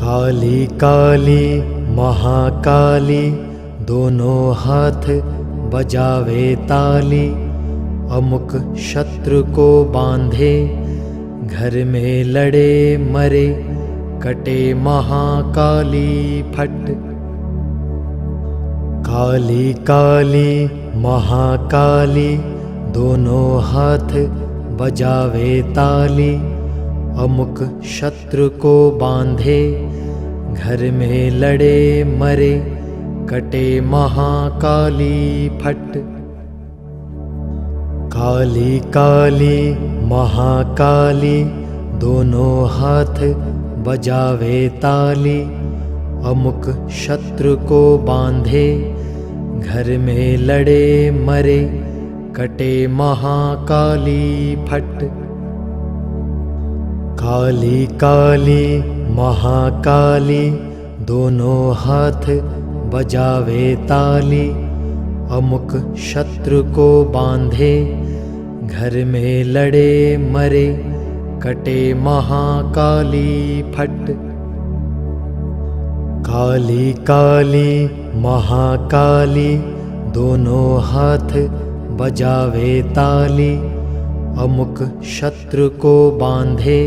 काली काली महाकाली दोनों हाथ बजावे ताली। अमुक शत्रु को बांधे घर में लड़े मरे कटे महाकाली फट। काली काली महाकाली दोनों हाथ बजावे ताली। अमुक शत्रु को बांधे घर में लड़े मरे कटे महाकाली फट। काली काली महाकाली दोनों हाथ बजावे ताली। अमुक शत्रु को बांधे घर में लड़े मरे कटे महाकाली फट। काली काली महाकाली दोनों हाथ बजावे ताली। अमुक शत्रु को बांधे घर में लड़े मरे कटे महाकाली फट। काली काली महाकाली दोनों हाथ बजावे ताली। अमुक शत्रु को बांधे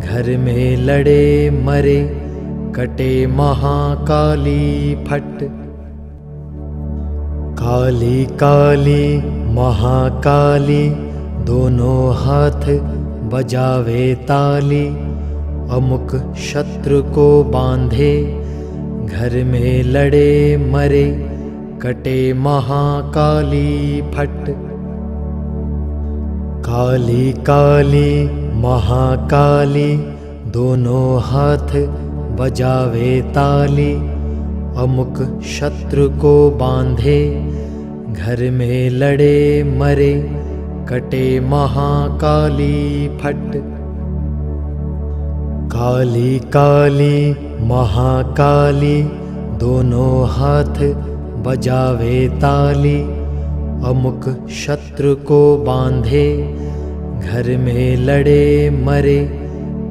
घर में लड़े मरे कटे महाकाली फट। काली काली महाकाली दोनों हाथ बजावे ताली। अमुक शत्रु को बांधे घर में लड़े मरे कटे महाकाली फट। काली काली महाकाली दोनों हाथ बजावे ताली। अमुक शत्रु को बांधे घर में लड़े मरे कटे महाकाली फट। काली काली महाकाली दोनों हाथ बजावे ताली। अमुक शत्रु को बांधे घर में लड़े मरे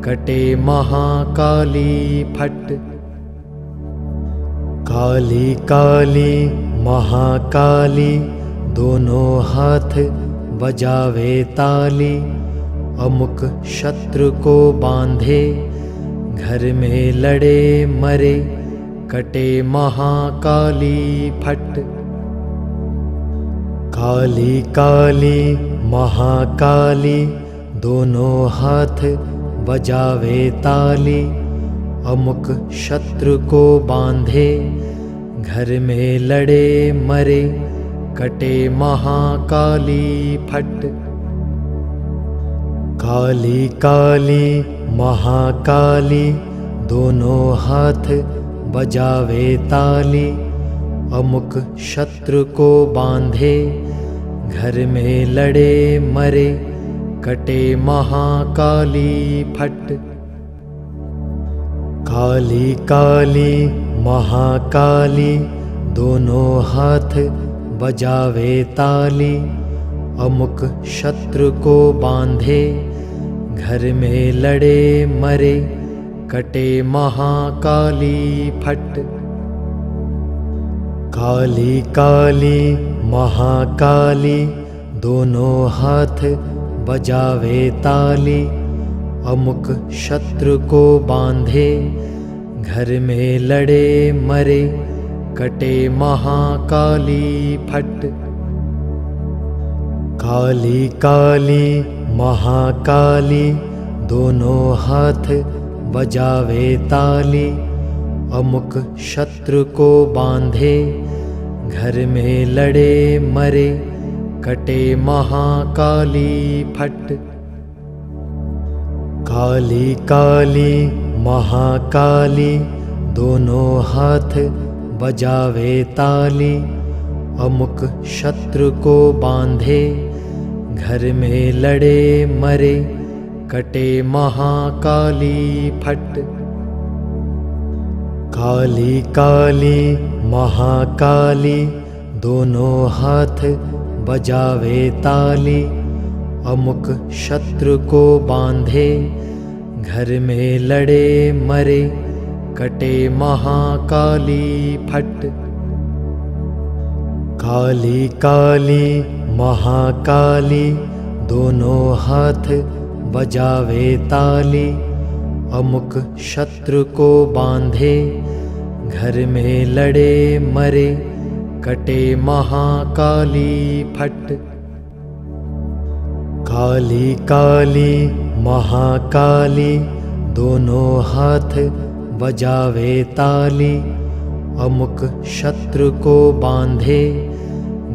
कटे महाकाली फट। काली काली महाकाली दोनों हाथ बजावे ताली। अमुक शत्रु को बांधे घर में लड़े मरे कटे महाकाली फट। काली काली महाकाली दोनों हाथ बजावे ताली। अमुक शत्रु को बांधे घर में लड़े मरे कटे महाकाली फट। काली काली महाकाली दोनों हाथ बजावे ताली। अमुक शत्रु को बांधे घर में लड़े मरे कटे महाकाली फट। काली काली महाकाली दोनों हाथ बजावे ताली। अमुक शत्रु को बांधे घर में लड़े मरे कटे महाकाली फट। काली काली महाकाली दोनों हाथ बजावे ताली। अमुक शत्रु को बांधे घर में लड़े मरे कटे महाकाली फट। काली काली महाकाली दोनों हाथ बजावे ताली। अमुक शत्रु को बांधे घर में लड़े मरे कटे महाकाली फट। काली काली महाकाली दोनों हाथ बजावे ताली। अमुक शत्रु को बांधे घर में लड़े मरे कटे महाकाली फट। काली काली महाकाली दोनों हाथ बजावे ताली। अमुक शत्रु को बांधे घर में लड़े मरे कटे महाकाली फट। काली काली महाकाली दोनों हाथ बजावे ताली, अमुक शत्रु को बांधे घर में लड़े मरे कटे महाकाली फट। काली काली महाकाली दोनों हाथ बजावे ताली, अमुक शत्रु को बांधे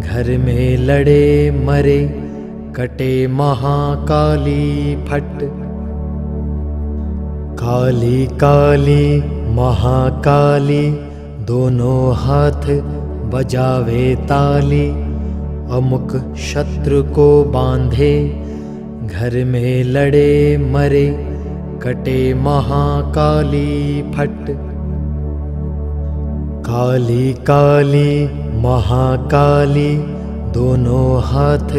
घर में लड़े मरे कटे महाकाली फट। काली काली महाकाली दोनों हाथ बजावे ताली, अमुक शत्रु को बांधे घर में लड़े मरे कटे महाकाली फट। काली काली महाकाली दोनों हाथ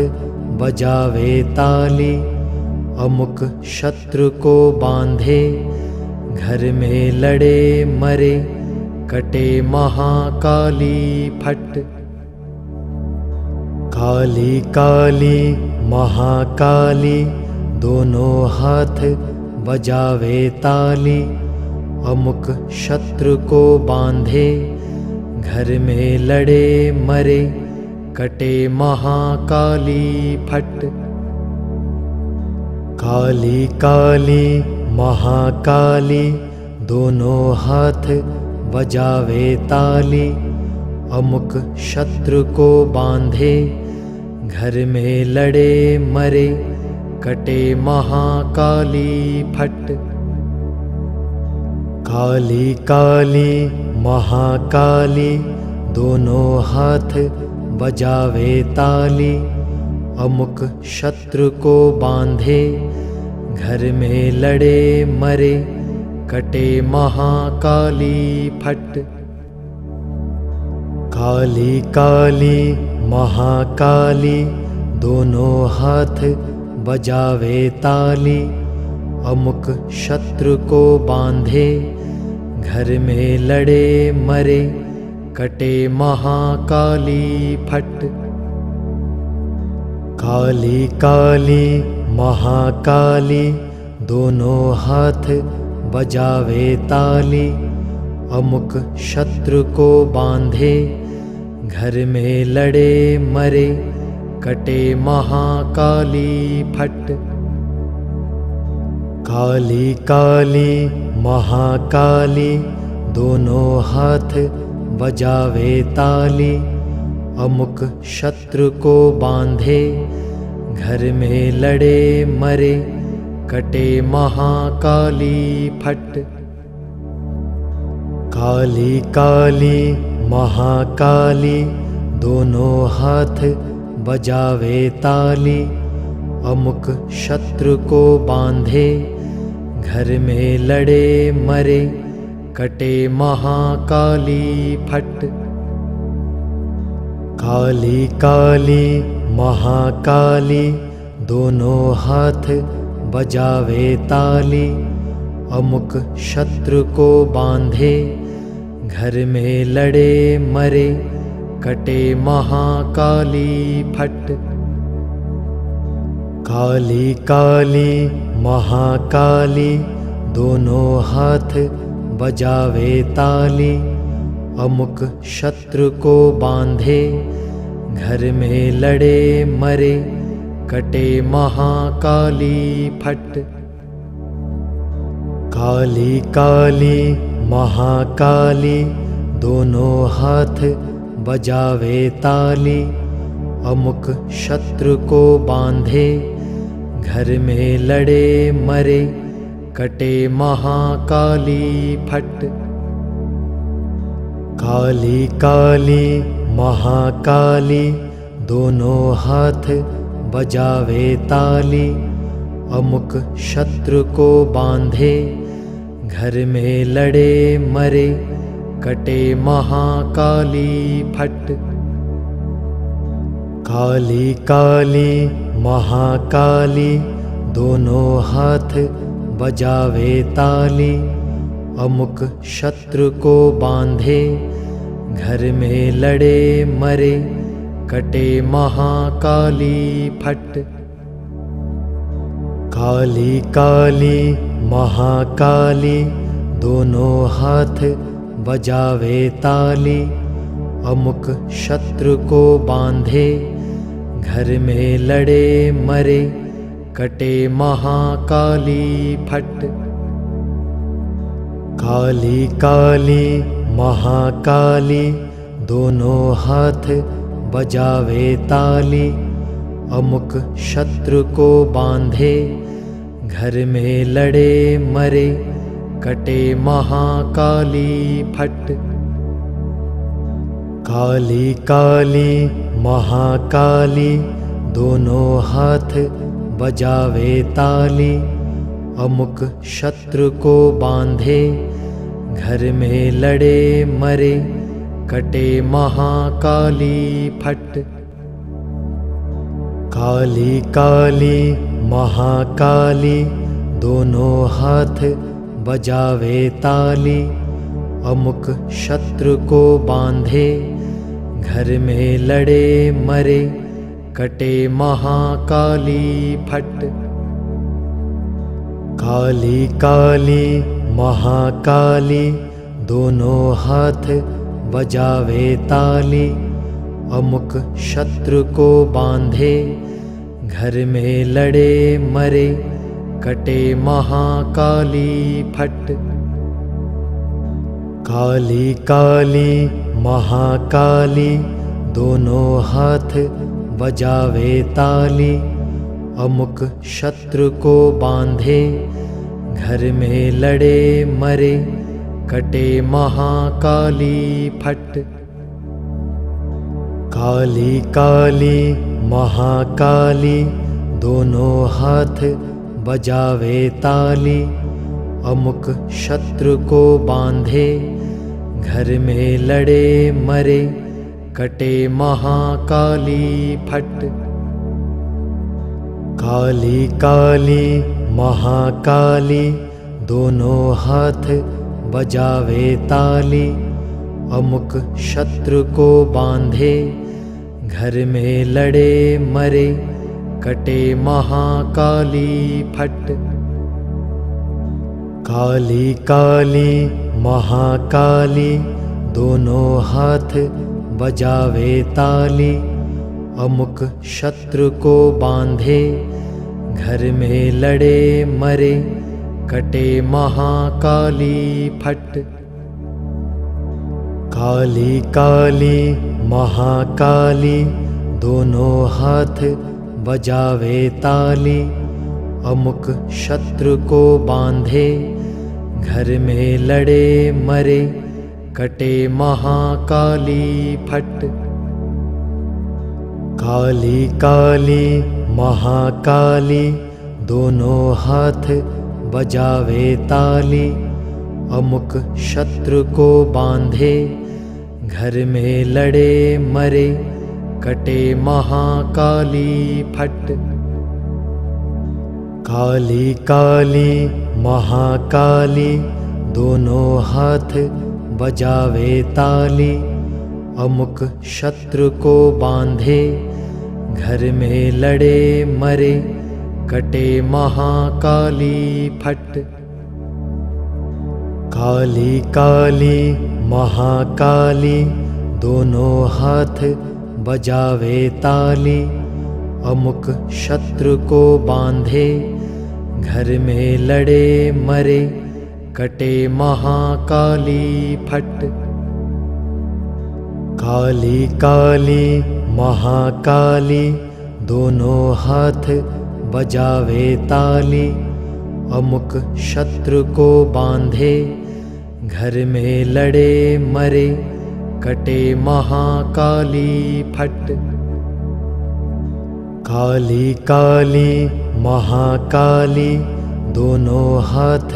बजावे ताली, अमुक शत्रु को बांधे घर में लड़े मरे कटे महाकाली फट। काली काली महाकाली दोनों हाथ बजावे ताली, अमुक शत्रु को बांधे घर में लड़े मरे कटे महाकाली फट। काली काली महाकाली दोनों हाथ बजावे ताली, अमुक शत्रु को बांधे घर में लड़े मरे कटे महाकाली फट। काली काली महाकाली दोनों हाथ बजावे ताली, अमुक शत्रु को बांधे घर में लड़े मरे कटे महाकाली फट। काली काली महाकाली दोनों हाथ बजावे ताली, अमुक शत्रु को बांधे घर में लड़े मरे कटे महाकाली फट। काली काली महाकाली दोनों हाथ बजावे ताली, अमुक शत्रु को बांधे घर में लड़े मरे कटे महाकाली फट। काली काली महाकाली दोनों हाथ बजावे ताली, अमुक शत्रु को बांधे घर में लड़े मरे कटे महाकाली फट। काली काली महाकाली दोनों हाथ बजावे ताली, अमुक शत्रु को बांधे घर में लड़े मरे कटे महाकाली फट। काली काली महाकाली दोनों हाथ बजावे ताली, अमुक शत्रु को बांधे घर में लड़े मरे कटे महाकाली फट। काली काली महाकाली दोनों हाथ बजावे ताली, अमुक शत्रु को बांधे घर में लड़े मरे कटे महाकाली फट। काली काली महाकाली दोनों हाथ बजावे ताली, अमुक शत्रु को बांधे घर में लड़े मरे कटे महाकाली फट। काली काली महाकाली दोनों हाथ बजावे ताली, अमुक शत्रु को बांधे घर में लड़े मरे कटे महाकाली फट। काली काली महाकाली दोनों हाथ बजावे ताली, अमुक शत्रु को बांधे, घर में लड़े मरे, कटे महाकाली फट। काली काली महाकाली, दोनों हाथ बजावे ताली, अमुक शत्रु को बांधे, घर में लड़े मरे, कटे महाकाली फट। काली काली महाकाली, दोनों हाथ बजावे ताली, अमुक शत्रु को बांधे, घर में लड़े मरे, कटे महाकाली फट। काली काली महाकाली, दोनों हाथ बजावे ताली, अमुक शत्रु को बांधे, घर में लड़े मरे, कटे महाकाली फट। काली काली महाकाली, दोनों हाथ बजावे ताली, अमुक शत्रु को बांधे, घर में लड़े मरे, कटे महाकाली फट। काली काली महाकाली, दोनों हाथ बजावे ताली, अमुक शत्रु को बांधे, घर में लड़े मरे, कटे महाकाली फट। काली काली महाकाली, दोनों हाथ बजावे ताली, अमुक शत्रु को बांधे, घर में लड़े मरे, कटे महाकाली फट। काली काली महाकाली, दोनों हाथ बजावे ताली, अमुक शत्रु को बांधे, घर में लड़े मरे, कटे महाकाली फट। काली काली महाकाली, दोनों हाथ बजावे ताली, अमुक शत्रु को बांधे, घर में लड़े मरे, कटे महाकाली फट। काली काली महाकाली, दोनों हाथ बजावे ताली, अमुक शत्रु को बांधे, घर में लड़े मरे, कटे महाकाली फट। काली काली महाकाली, दोनों हाथ बजावे ताली, अमुक शत्रु को बांधे, घर में लड़े मरे, कटे महाकाली फट। काली काली महाकाली, दोनों हाथ बजावे ताली, अमुक शत्रु को बांधे, घर में लड़े मरे, कटे महाकाली फट। काली काली महाकाली, दोनों हाथ बजावे ताली, अमुक शत्रु को बांधे, घर में लड़े मरे, कटे महाकाली फट। काली काली महाकाली, दोनों हाथ बजावे ताली, अमुक शत्रु को बांधे, घर में लड़े मरे, कटे महाकाली फट। काली काली महाकाली, दोनों हाथ बजावे ताली, अमुक शत्रु को बांधे, घर में लड़े मरे, कटे महाकाली फट। काली काली महाकाली, दोनों हाथ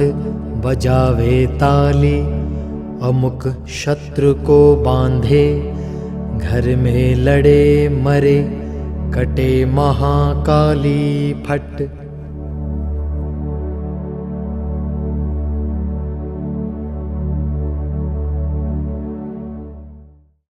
बजावे ताली, अमुक शत्रु को बांधे, घर में लड़े मरे, कटे महाकाली फट।